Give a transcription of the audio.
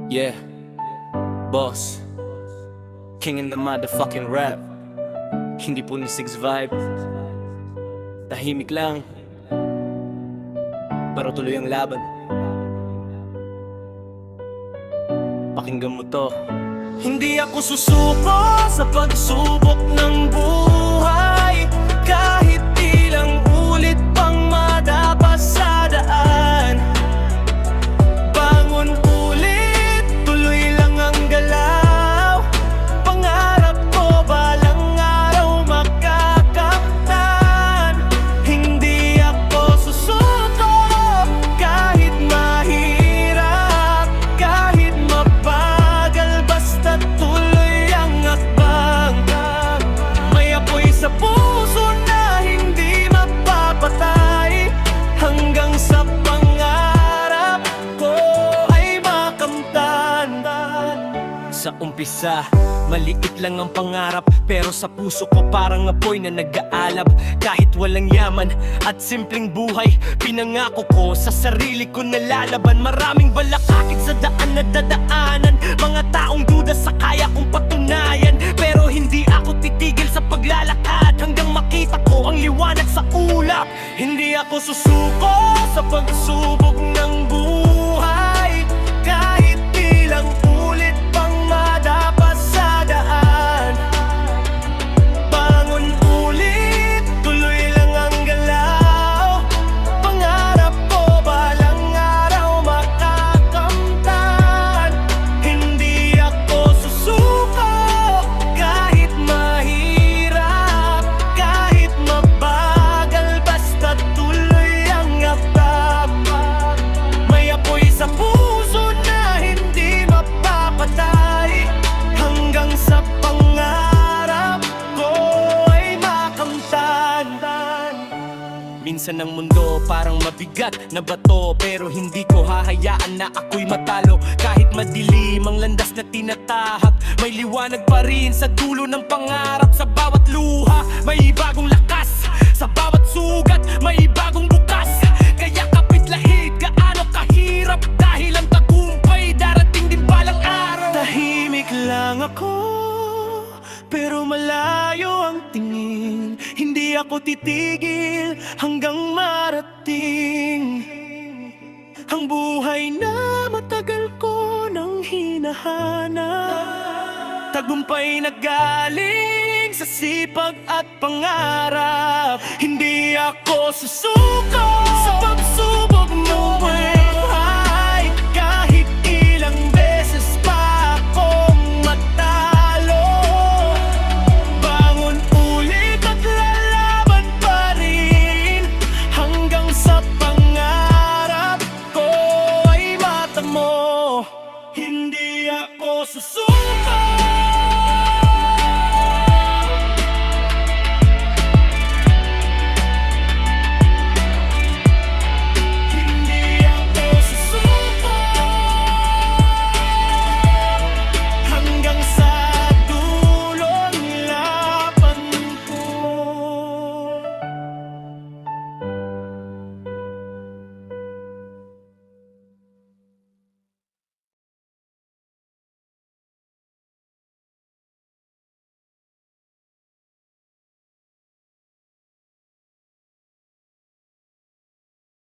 Yeah, boss, king in the motherfucking rap. Hindi po ni Six Vibe, tahimik lang, pero tuloy ang laban. Pakinggan mo to. Hindi ako susuko sa pagsubok ng buhay, kahit ilang ulit pang madapas sa daan. Bangon ulit, tuloy lang ang galaw. Pangarap ko balang araw makakamtan. Hindi ako susuko kahit mahirap, kahit mabagal, basta tuloy ang akbang. May apoy sa puso na hindi mapapatay, hanggang sa pangarap ko ay makamtan. Sa umpisa, maliit lang ang pangarap, pero sa puso ko parang apoy na nag-aalab. Kahit walang yaman at simpleng buhay, pinangako ko sa sarili ko na lalaban. Maraming balakakit sa daan na dadaanan, mga taong duda sa kaya kong patunayan. Pero hindi ako titigil sa paglalakad, hanggang makita ko ang liwanag sa ulap. Hindi ako susuko sa pagsubok ng buhay, kahit ilang ulit pang madapas sa daan. Bangon ulit, tuloy lang ang galaw. Pangarap ko balang araw makakamtan. Hindi ako susuko kahit mahirap, kahit mabagal, basta tuloy ang akbang. May apoy sa puso na hindi mapapatay, hanggang sa pangarap ko ay makamtan. Minsan ang mundo parang mabigat na bato, pero hindi ko hahayaan na ako'y matalo. Kahit madilim ang landas na tinatahak, may liwanag pa rin sa dulo ng pangarap. Sa bawat luha, may bagong lakas. Sa bawat sugat, may bagong bukas. Kaya kapit lahid, gaano kahirap, dahil ang tagumpay darating din balang araw. Tahimik lang ako, pero malayo ang tingin. Hindi ako titigil hanggang marating ang buhay na matagal ko nang hinahanap. Tagumpay na galing sa sipag at pangarap. Hindi ako susuko sa pagsubok ng